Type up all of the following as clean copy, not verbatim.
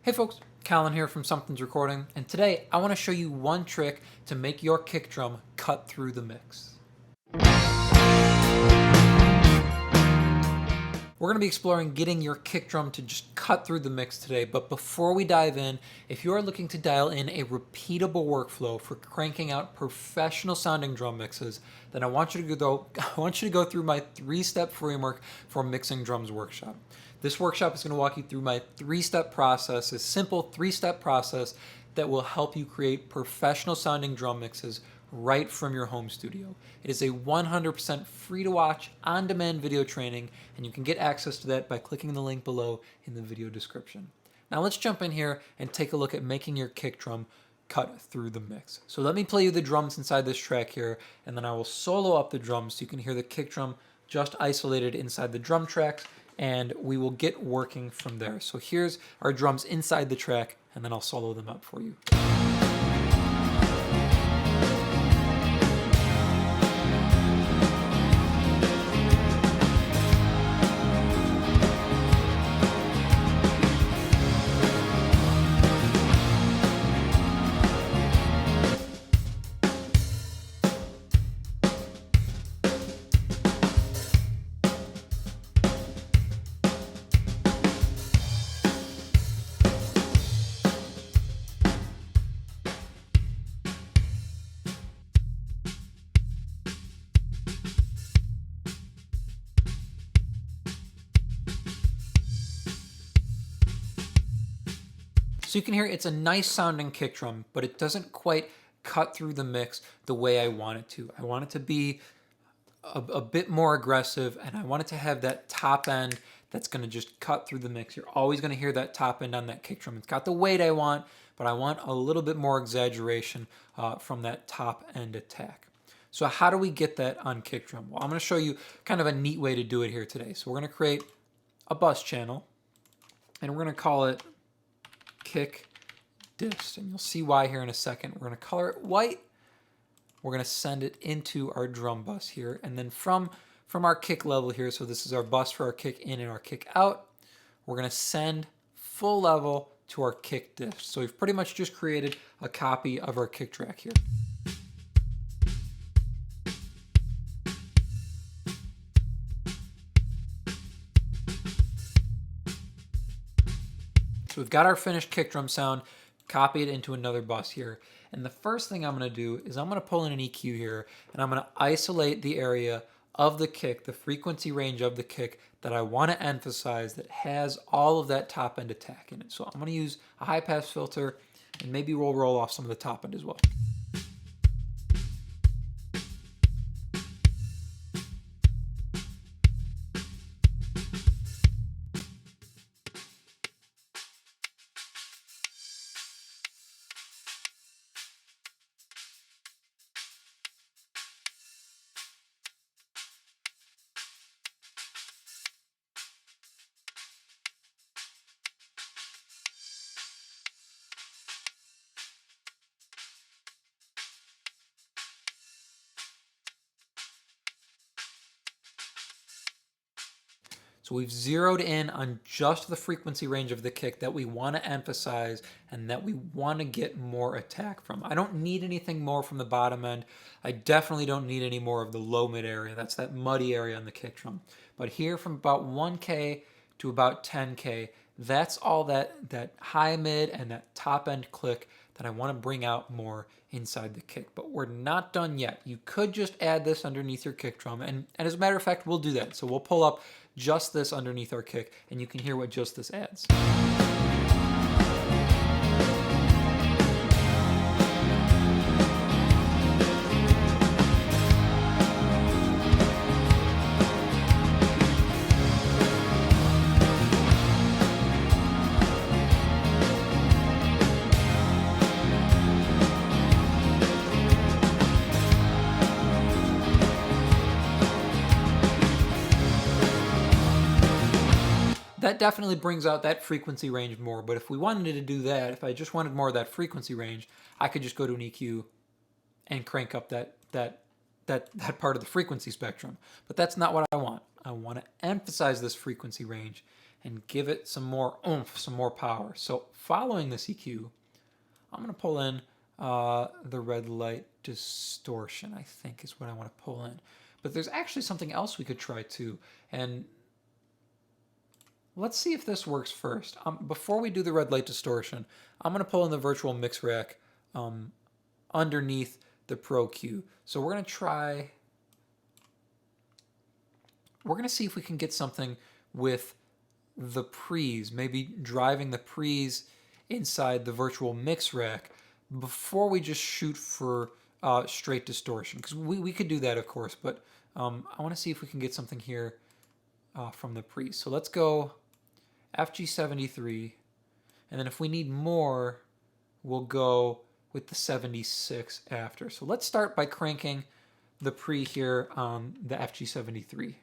Hey folks, Callan here from Sumthins Recording, and today I want to show you one trick to make your kick drum cut through the mix. We're going to be exploring getting your kick drum to just cut through the mix today, but before we dive in, if you are looking to dial in a repeatable workflow for cranking out professional sounding drum mixes, then I want you to go through my 3-step framework for mixing drums workshop. This workshop is going to walk you through my 3-step process, a simple 3-step process that will help you create professional sounding drum mixes right from your home studio. It is a 100% free to watch, on-demand video training, and you can get access to that by clicking the link below in the video description. Now let's jump in here and take a look at making your kick drum cut through the mix. So let me play you the drums inside this track here, and then I will solo up the drums so you can hear the kick drum just isolated inside the drum tracks, and we will get working from there. So here's our drums inside the track, and then I'll solo them up for you. So you can hear it's a nice sounding kick drum, but it doesn't quite cut through the mix the way I want it to. I want it to be a bit more aggressive, and I want it to have that top end that's going to just cut through the mix. You're always going to hear that top end on that kick drum. It's got the weight I want, but I want a little bit more exaggeration from that top end attack. So how do we get that on kick drum? Well, I'm going to show you kind of a neat way to do it here today. So we're going to create a bus channel, and we're going to call it kick dist, and you'll see why here in a second. We're going to color it white. We're going to send it into our drum bus here, and then from our kick level here, so this is our bus for our kick in and our kick out, we're going to send full level to our kick dist. So we've pretty much just created a copy of our kick track here. So we've got our finished kick drum sound, copy it into another bus here. And the first thing I'm going to do is I'm going to pull in an EQ here, and I'm going to isolate the area of the kick, the frequency range of the kick that I want to emphasize that has all of that top end attack in it. So I'm going to use a high pass filter, and maybe we'll roll off some of the top end as well. So we've zeroed in on just the frequency range of the kick that we want to emphasize and that we want to get more attack from. I don't need anything more from the bottom end. I definitely don't need any more of the low mid area. That's that muddy area on the kick drum. But here from about 1K to about 10K, that's all that high mid and that top end click that I want to bring out more inside the kick. But we're not done yet. You could just add this underneath your kick drum, and as a matter of fact, we'll do that. So we'll pull up just this underneath our kick, and you can hear what just this adds. That definitely brings out that frequency range more, but if we wanted to do that, if I just wanted more of that frequency range, I could just go to an EQ and crank up that part of the frequency spectrum. But that's not what I want. I want to emphasize this frequency range and give it some more oomph, some more power. So following this EQ, I'm going to pull in the red light distortion, I think is what I want to pull in. But there's actually something else we could try too. And let's see if this works first. Before we do the red light distortion, I'm going to pull in the virtual mix rack underneath the Pro Q. So we're going to see if we can get something with the pre's, maybe driving the pre's inside the virtual mix rack before we just shoot for straight distortion. Because we could do that, of course, but I want to see if we can get something here from the pre's. So let's go FG73, and then if we need more, we'll go with the 76 after. So let's start by cranking the pre here on the FG73.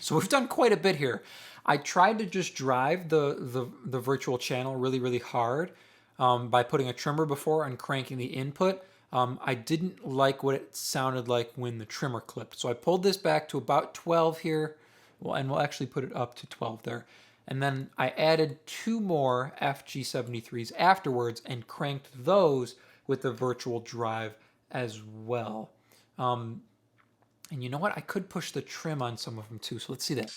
So we've done quite a bit here. I tried to just drive the virtual channel really, really hard by putting a trimmer before and cranking the input. I didn't like what it sounded like when the trimmer clipped. So I pulled this back to about 12 here. Well, and we'll actually put it up to 12 there. And then I added 2 more FG73s afterwards and cranked those with the virtual drive as well. And you know what? I could push the trim on some of them too. So let's see that.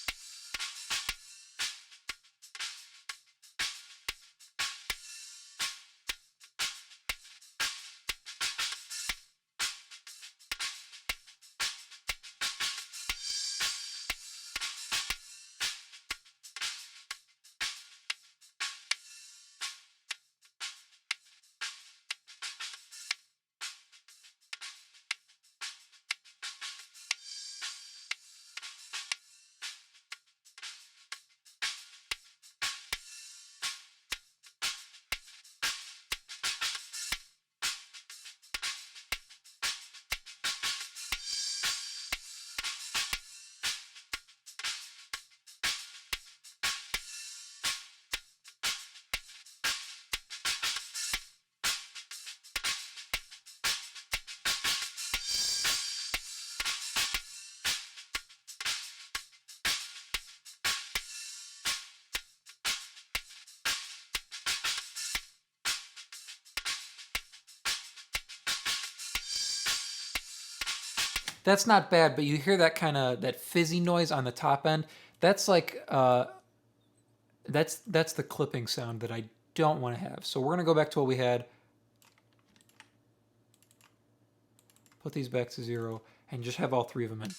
That's not bad, but you hear that kind of that fizzy noise on the top end. That's like that's the clipping sound that I don't want to have. So we're gonna go back to what we had. Put these back to 0, and just have all three of them in.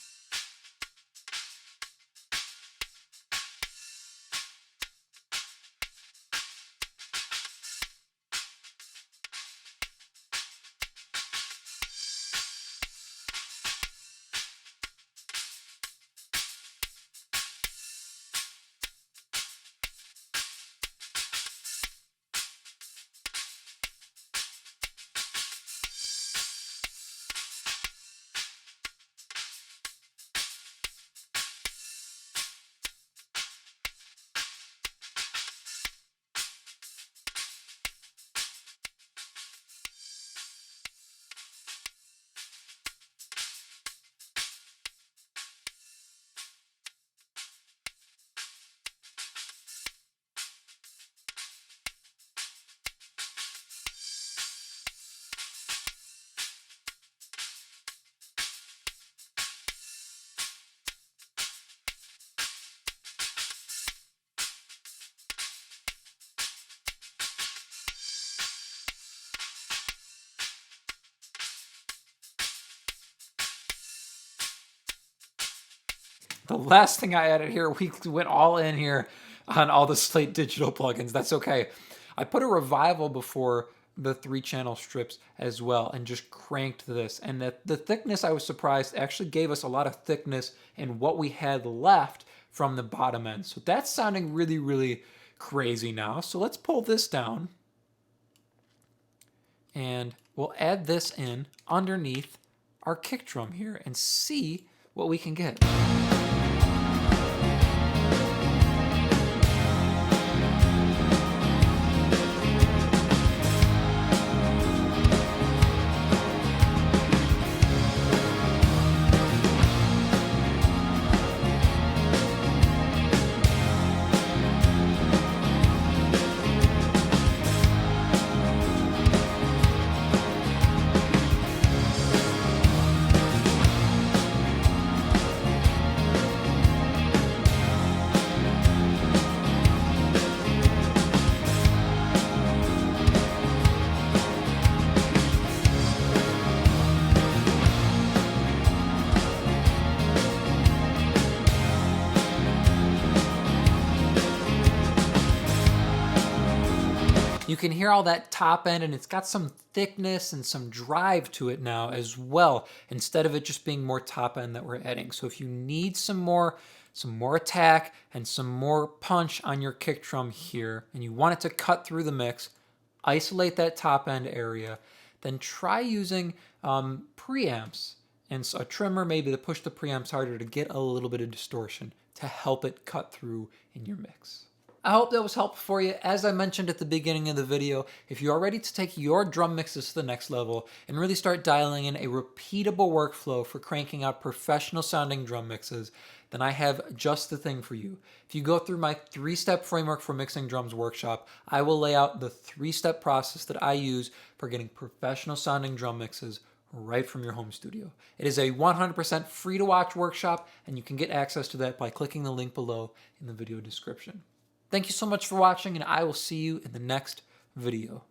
The last thing I added here, we went all in here on all the Slate Digital plugins. That's okay. I put a revival before the 3-channel strips as well and just cranked this. And the thickness, I was surprised, actually gave us a lot of thickness in what we had left from the bottom end. So that's sounding really, really crazy now. So let's pull this down. And we'll add this in underneath our kick drum here and see what we can get. You can hear all that top end, and it's got some thickness and some drive to it now as well, instead of it just being more top end that we're adding. So if you need some more attack and some more punch on your kick drum here, and you want it to cut through the mix, isolate that top end area, then try using preamps and a trimmer maybe to push the preamps harder to get a little bit of distortion to help it cut through in your mix. I hope that was helpful for you. As I mentioned at the beginning of the video, if you are ready to take your drum mixes to the next level and really start dialing in a repeatable workflow for cranking out professional sounding drum mixes, then I have just the thing for you. If you go through my 3-step framework for mixing drums workshop, I will lay out the 3-step process that I use for getting professional sounding drum mixes right from your home studio. It is a 100% free to watch workshop, and you can get access to that by clicking the link below in the video description. Thank you so much for watching, and I will see you in the next video.